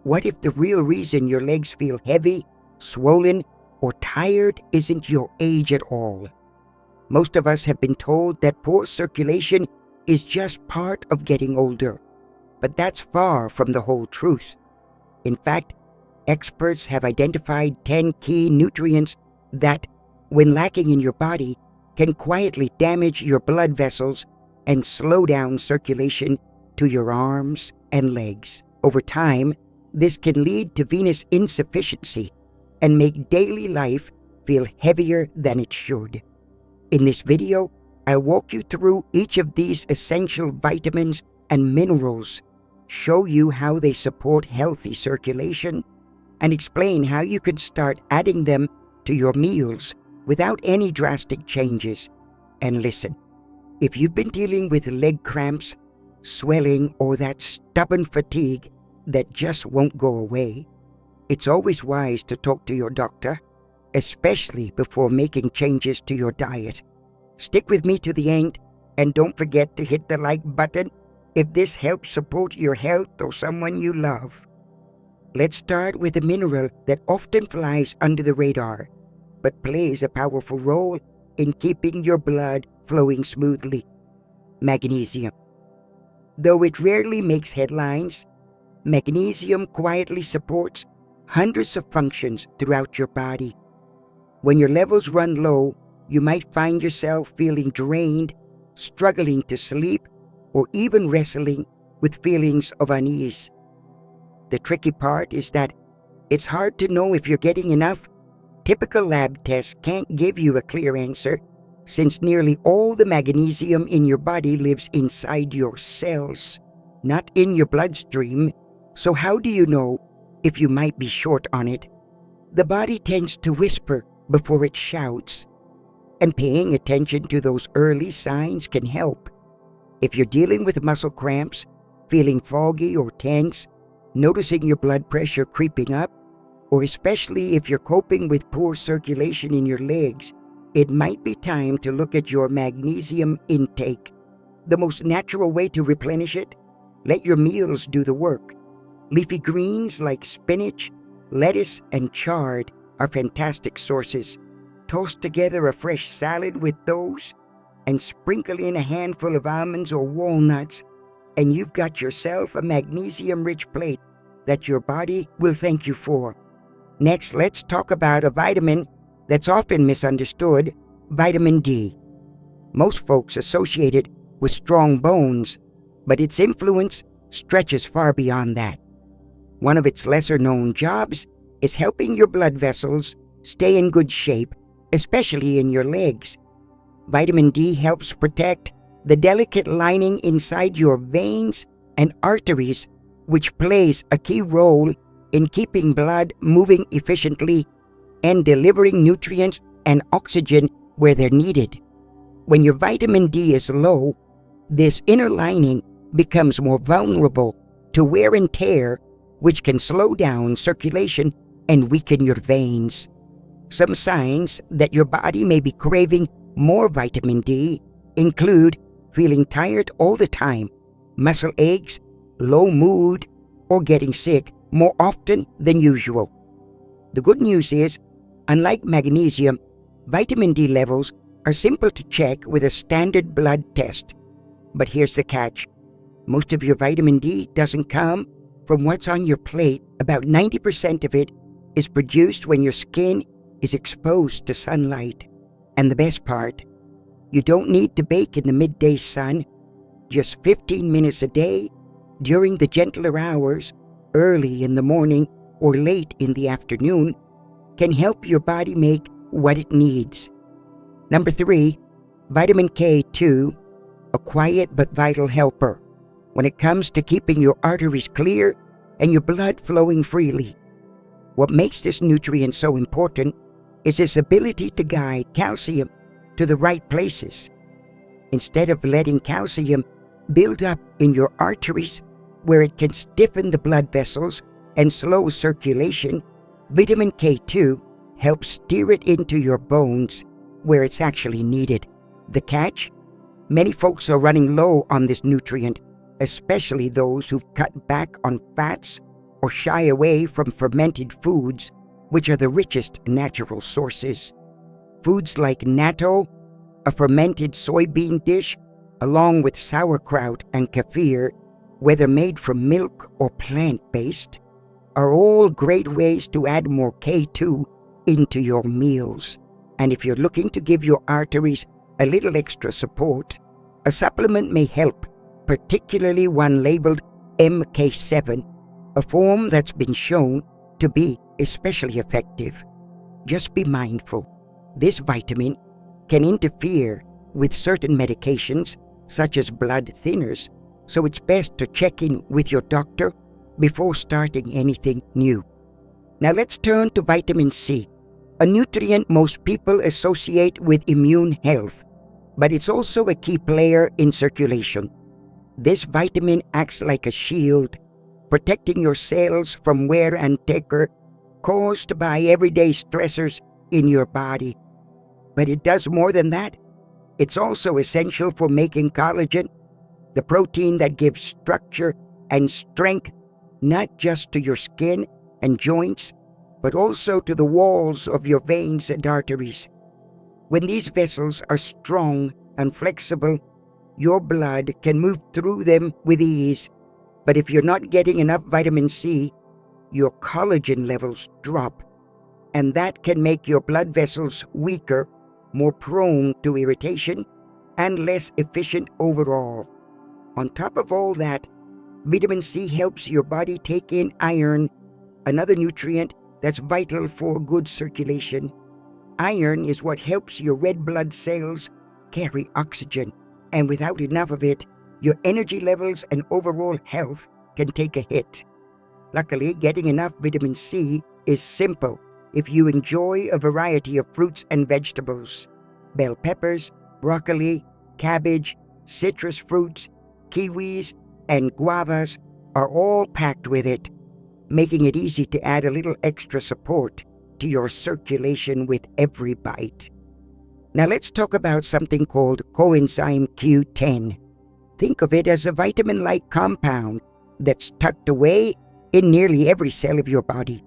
What if the real reason your legs feel heavy, swollen, or tired isn't your age at all? Most of us have been told that poor circulation is just part of getting older, but that's far from the whole truth. In fact, experts have identified 10 key nutrients that, when lacking in your body, can quietly damage your blood vessels and slow down circulation to your arms and legs. Over time, this can lead to venous insufficiency and make daily life feel heavier than it should. In this video, I'll walk you through each of these essential vitamins and minerals, show you how they support healthy circulation, and explain how you can start adding them to your meals without any drastic changes. And listen, if you've been dealing with leg cramps, swelling, or that stubborn fatigue that just won't go away, it's always wise to talk to your doctor, especially before making changes to your diet. Stick with me to the end, and don't forget to hit the like button if this helps support your health or someone you love. Let's start with a mineral that often flies under the radar, but plays a powerful role in keeping your blood flowing smoothly: magnesium. Though it rarely makes headlines, magnesium quietly supports hundreds of functions throughout your body. When your levels run low, you might find yourself feeling drained, struggling to sleep, or even wrestling with feelings of unease. The tricky part is that it's hard to know if you're getting enough. Typical lab tests can't give you a clear answer, since nearly all the magnesium in your body lives inside your cells, not in your bloodstream. So how do you know if you might be short on it? The body tends to whisper before it shouts, and paying attention to those early signs can help. If you're dealing with muscle cramps, feeling foggy or tense, noticing your blood pressure creeping up, or especially if you're coping with poor circulation in your legs, it might be time to look at your magnesium intake. The most natural way to replenish it? Let your meals do the work. Leafy greens like spinach, lettuce, and chard are fantastic sources. Toast together a fresh salad with those, and sprinkle in a handful of almonds or walnuts, and you've got yourself a magnesium-rich plate that your body will thank you for. Next, let's talk about a vitamin that's often misunderstood: vitamin D. Most folks associate it with strong bones, but its influence stretches far beyond that. One of its lesser-known jobs is helping your blood vessels stay in good shape, especially in your legs. Vitamin D helps protect the delicate lining inside your veins and arteries, which plays a key role in keeping blood moving efficiently and delivering nutrients and oxygen where they're needed. When your vitamin D is low, this inner lining becomes more vulnerable to wear and tear, which can slow down circulation and weaken your veins. Some signs that your body may be craving more vitamin D include feeling tired all the time, muscle aches, low mood, or getting sick more often than usual. The good news is, unlike magnesium, vitamin D levels are simple to check with a standard blood test. But here's the catch. Most of your vitamin D doesn't come from what's on your plate. About 90% of it is produced when your skin is exposed to sunlight. And the best part, you don't need to bake in the midday sun. Just 15 minutes a day during the gentler hours, early in the morning or late in the afternoon, can help your body make what it needs. Number 3, vitamin K2, a quiet but vital helper when it comes to keeping your arteries clear and your blood flowing freely. What makes this nutrient so important is its ability to guide calcium to the right places. Instead of letting calcium build up in your arteries where it can stiffen the blood vessels and slow circulation, vitamin K2 helps steer it into your bones where it's actually needed. The catch? Many folks are running low on this nutrient, especially those who've cut back on fats or shy away from fermented foods, which are the richest natural sources. Foods like natto, a fermented soybean dish, along with sauerkraut and kefir, whether made from milk or plant-based, are all great ways to add more K2 into your meals. And if you're looking to give your arteries a little extra support, a supplement may help, particularly one labeled MK7, a form that's been shown to be especially effective. Just be mindful. This vitamin can interfere with certain medications, such as blood thinners, so it's best to check in with your doctor before starting anything new. Now let's turn to vitamin C, a nutrient most people associate with immune health, but it's also a key player in circulation. This vitamin acts like a shield, protecting your cells from wear and tear caused by everyday stressors in your body. But it does more than that. It's also essential for making collagen, the protein that gives structure and strength not just to your skin and joints, but also to the walls of your veins and arteries. When these vessels are strong and flexible, your blood can move through them with ease. But if you're not getting enough vitamin C, your collagen levels drop, and that can make your blood vessels weaker, more prone to irritation, and less efficient overall. On top of all that, vitamin C helps your body take in iron, another nutrient that's vital for good circulation. Iron is what helps your red blood cells carry oxygen, and without enough of it, your energy levels and overall health can take a hit. Luckily, getting enough vitamin C is simple if you enjoy a variety of fruits and vegetables. Bell peppers, broccoli, cabbage, citrus fruits, kiwis, and guavas are all packed with it, making it easy to add a little extra support to your circulation with every bite. Now let's talk about something called coenzyme Q10. Think of it as a vitamin-like compound that's tucked away in nearly every cell of your body.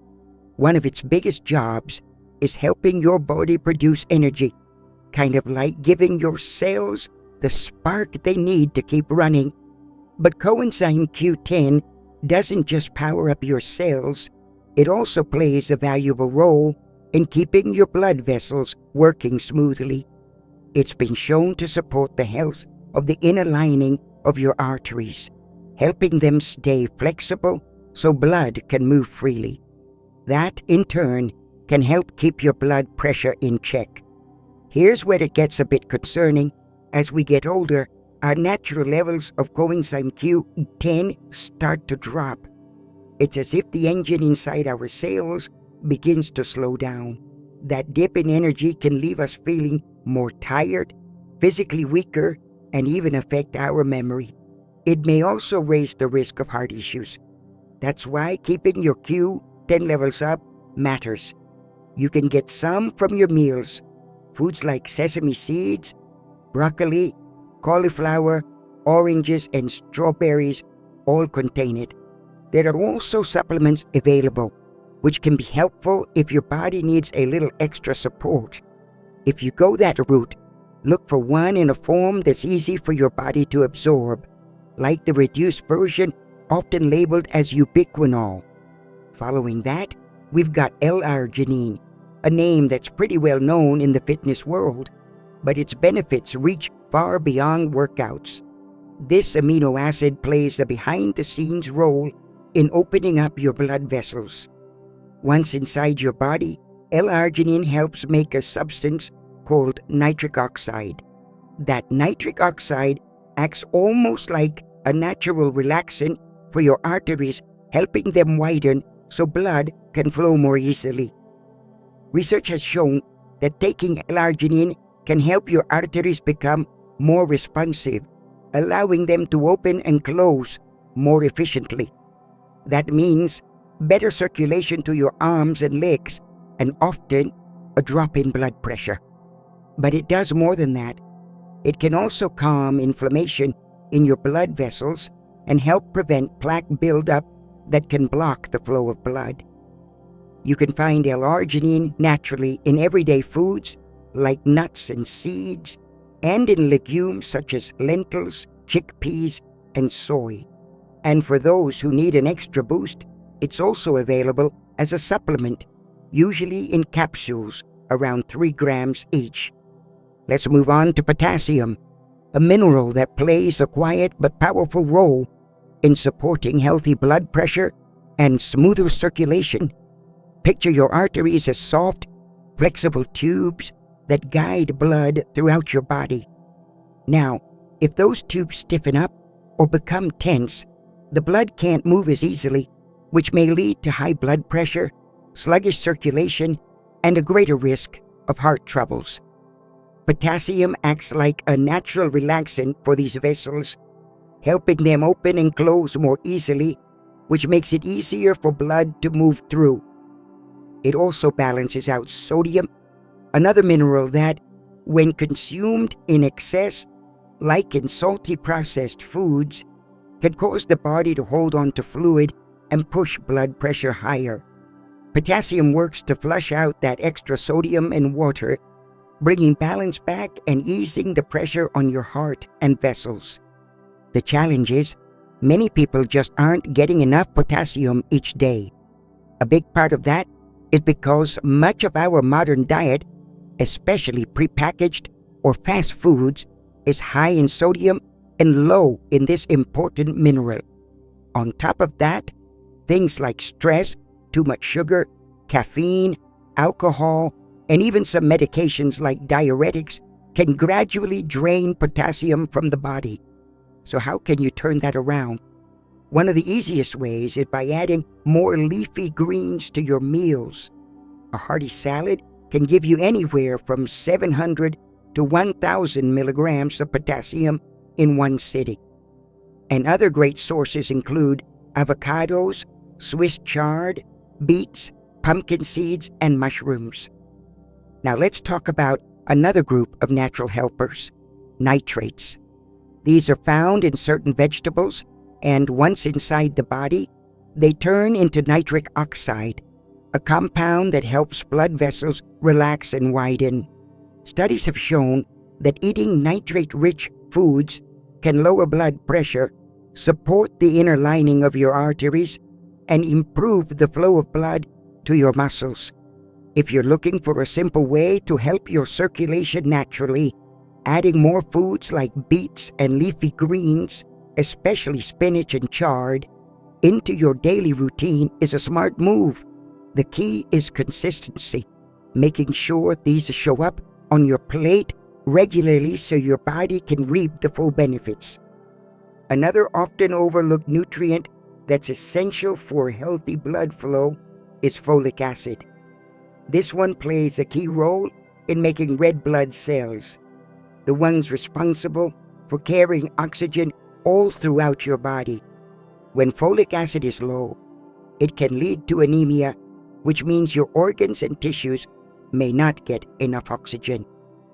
One of its biggest jobs is helping your body produce energy, kind of like giving your cells the spark they need to keep running. But coenzyme Q10 doesn't just power up your cells, it also plays a valuable role in keeping your blood vessels working smoothly. It's been shown to support the health of the inner lining of your arteries, helping them stay flexible so blood can move freely. That, in turn, can help keep your blood pressure in check. Here's where it gets a bit concerning. As we get older, our natural levels of coenzyme Q10 start to drop. It's as if the engine inside our cells begins to slow down. That dip in energy can leave us feeling more tired, physically weaker, and even affect our memory. It may also raise the risk of heart issues. That's why keeping your Q10 levels up matters. You can get some from your meals. Foods like sesame seeds, broccoli, cauliflower, oranges, and strawberries all contain it. There are also supplements available, which can be helpful if your body needs a little extra support. If you go that route, look for one in a form that's easy for your body to absorb, like the reduced version often labeled as ubiquinol. Following that, we've got L-arginine, a name that's pretty well known in the fitness world, but its benefits reach far beyond workouts. This amino acid plays a behind-the-scenes role in opening up your blood vessels. Once inside your body, L-arginine helps make a substance called nitric oxide. That nitric oxide acts almost like a natural relaxant for your arteries, helping them widen so blood can flow more easily. Research has shown that taking L-arginine can help your arteries become more responsive, allowing them to open and close more efficiently. That means better circulation to your arms and legs, and often a drop in blood pressure. But it does more than that. It can also calm inflammation in your blood vessels and help prevent plaque buildup that can block the flow of blood. You can find L-arginine naturally in everyday foods like nuts and seeds, and in legumes such as lentils, chickpeas, and soy. And for those who need an extra boost, it's also available as a supplement, usually in capsules around 3 grams each. Let's move on to potassium, a mineral that plays a quiet but powerful role in supporting healthy blood pressure and smoother circulation. Picture your arteries as soft, flexible tubes that guide blood throughout your body. Now, if those tubes stiffen up or become tense, the blood can't move as easily, which may lead to high blood pressure, sluggish circulation, and a greater risk of heart troubles. Potassium acts like a natural relaxant for these vessels, helping them open and close more easily, which makes it easier for blood to move through. It also balances out sodium, another mineral that, when consumed in excess, like in salty processed foods, can cause the body to hold on to fluid and push blood pressure higher. Potassium works to flush out that extra sodium and water, bringing balance back and easing the pressure on your heart and vessels. The challenge is, many people just aren't getting enough potassium each day. A big part of that is because much of our modern diet, especially prepackaged or fast foods, is high in sodium and low in this important mineral. On top of that, things like stress, too much sugar, caffeine, alcohol, and even some medications like diuretics can gradually drain potassium from the body. So how can you turn that around? One of the easiest ways is by adding more leafy greens to your meals. A hearty salad can give you anywhere from 700 to 1,000 milligrams of potassium in one sitting. And other great sources include avocados, Swiss chard, beets, pumpkin seeds, and mushrooms. Now let's talk about another group of natural helpers, nitrates. These are found in certain vegetables, and once inside the body, they turn into nitric oxide, a compound that helps blood vessels relax and widen. Studies have shown that eating nitrate-rich foods can lower blood pressure, support the inner lining of your arteries, and improve the flow of blood to your muscles. If you're looking for a simple way to help your circulation naturally, adding more foods like beets and leafy greens, especially spinach and chard, into your daily routine is a smart move. The key is consistency, making sure these show up on your plate regularly so your body can reap the full benefits. Another often overlooked nutrient that's essential for healthy blood flow is folic acid. This one plays a key role in making red blood cells, the ones responsible for carrying oxygen all throughout your body. When folic acid is low, it can lead to anemia, which means your organs and tissues may not get enough oxygen.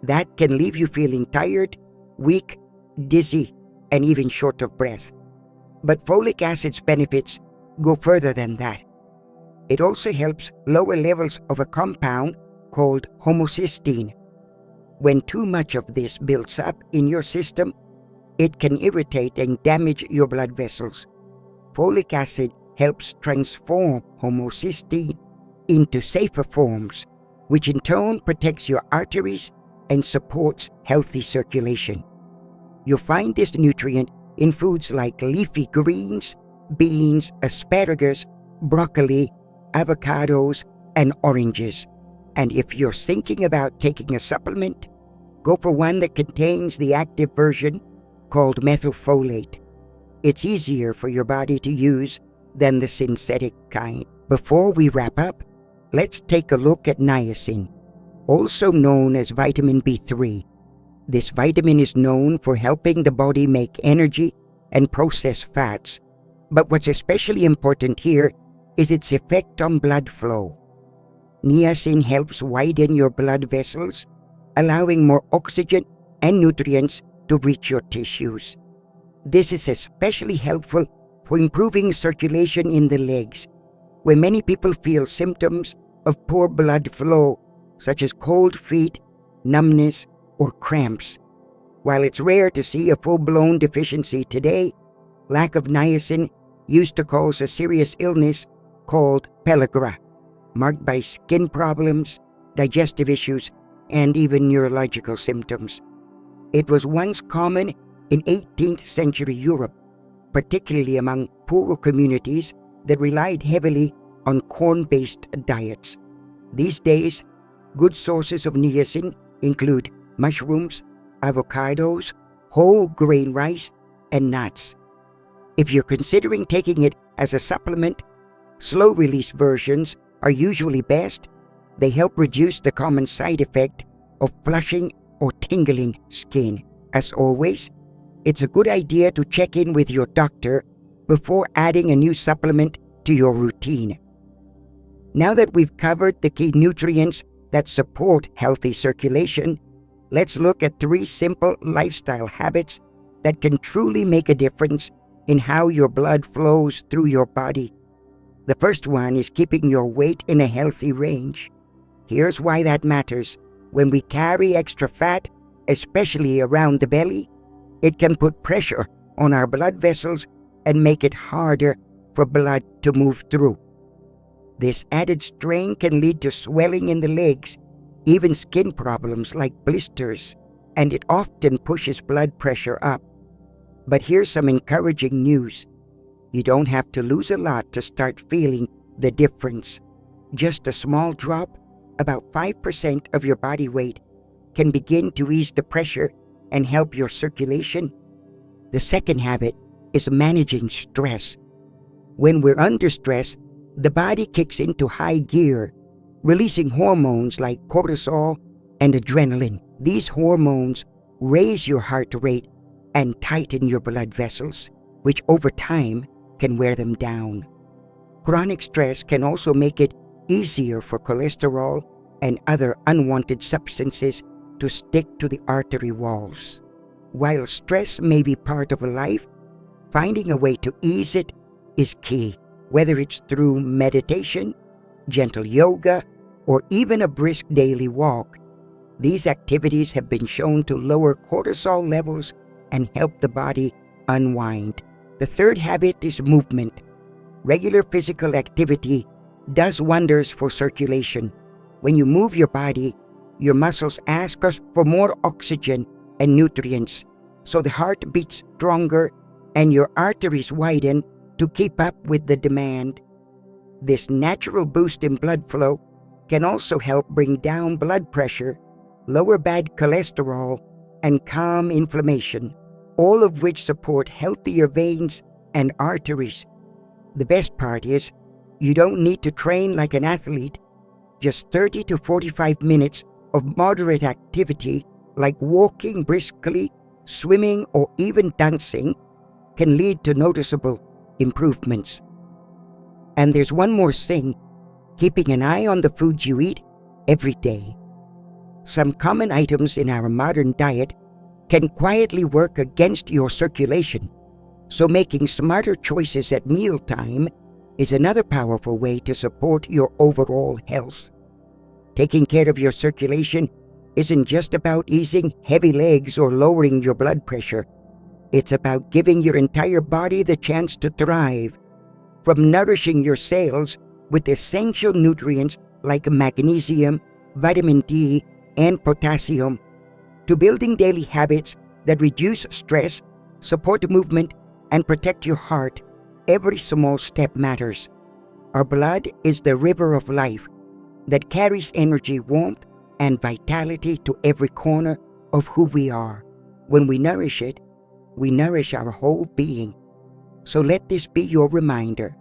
That can leave you feeling tired, weak, dizzy, and even short of breath. But folic acid's benefits go further than that. It also helps lower levels of a compound called homocysteine. When too much of this builds up in your system, it can irritate and damage your blood vessels. Folic acid helps transform homocysteine into safer forms, which in turn protects your arteries and supports healthy circulation. You'll find this nutrient in foods like leafy greens, beans, asparagus, broccoli, avocados, and oranges. And if you're thinking about taking a supplement, go for one that contains the active version called methylfolate. It's easier for your body to use than the synthetic kind. Before we wrap up, let's take a look at niacin, also known as vitamin B3. This vitamin is known for helping the body make energy and process fats, but what's especially important here is its effect on blood flow. Niacin helps widen your blood vessels, allowing more oxygen and nutrients to reach your tissues. This is especially helpful for improving circulation in the legs, where many people feel symptoms of poor blood flow, such as cold feet, numbness, or cramps. While it's rare to see a full-blown deficiency today, lack of niacin used to cause a serious illness called pellagra, marked by skin problems, digestive issues, and even neurological symptoms. It was once common in 18th century Europe, particularly among poorer communities that relied heavily on corn-based diets. These days, good sources of niacin include mushrooms, avocados, whole grain rice, and nuts. If you're considering taking it as a supplement, slow-release versions are usually best. They help reduce the common side effect of flushing or tingling skin. As always, it's a good idea to check in with your doctor before adding a new supplement to your routine. Now that we've covered the key nutrients that support healthy circulation, let's look at 3 simple lifestyle habits that can truly make a difference in how your blood flows through your body. The first one is keeping your weight in a healthy range. Here's why that matters. When we carry extra fat, especially around the belly, it can put pressure on our blood vessels and make it harder for blood to move through. This added strain can lead to swelling in the legs, even skin problems like blisters, and it often pushes blood pressure up. But here's some encouraging news. You don't have to lose a lot to start feeling the difference. Just a small drop, about 5% of your body weight, can begin to ease the pressure and help your circulation. The second habit is managing stress. When we're under stress, the body kicks into high gear, releasing hormones like cortisol and adrenaline. These hormones raise your heart rate and tighten your blood vessels, which over time can wear them down. Chronic stress can also make it easier for cholesterol and other unwanted substances to stick to the artery walls. While stress may be part of life, finding a way to ease it is key, whether it's through meditation, gentle yoga, or even a brisk daily walk. These activities have been shown to lower cortisol levels and help the body unwind. The third habit is movement. Regular physical activity does wonders for circulation. When you move your body, your muscles ask us for more oxygen and nutrients, so the heart beats stronger and your arteries widen to keep up with the demand. This natural boost in blood flow can also help bring down blood pressure, lower bad cholesterol, and calm inflammation, all of which support healthier veins and arteries. The best part is, you don't need to train like an athlete. Just 30 to 45 minutes of moderate activity like walking briskly, swimming, or even dancing can lead to noticeable improvements. And there's one more thing, keeping an eye on the foods you eat every day. Some common items in our modern diet can quietly work against your circulation, so making smarter choices at mealtime is another powerful way to support your overall health. Taking care of your circulation isn't just about easing heavy legs or lowering your blood pressure. It's about giving your entire body the chance to thrive, from nourishing your cells with essential nutrients like magnesium, vitamin D, and potassium, to building daily habits that reduce stress, support movement, and protect your heart. Every small step matters. Our blood is the river of life that carries energy, warmth, and vitality to every corner of who we are. When we nourish it, we nourish our whole being. So let this be your reminder.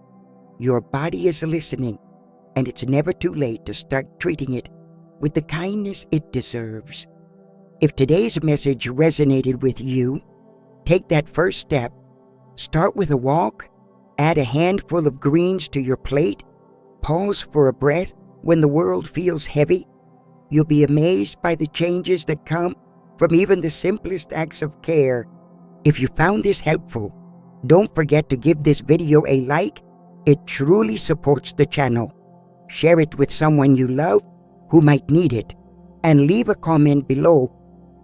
Your body is listening, and it's never too late to start treating it with the kindness it deserves. If today's message resonated with you, take that first step. Start with a walk, add a handful of greens to your plate, pause for a breath when the world feels heavy. You'll be amazed by the changes that come from even the simplest acts of care. If you found this helpful, Don't forget to give this video a like. It truly supports the channel. Share it with someone you love who might need it. And leave a comment below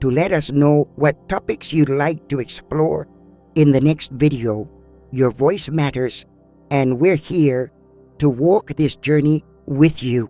to let us know what topics you'd like to explore in the next video. Your voice matters, and we're here to walk this journey with you.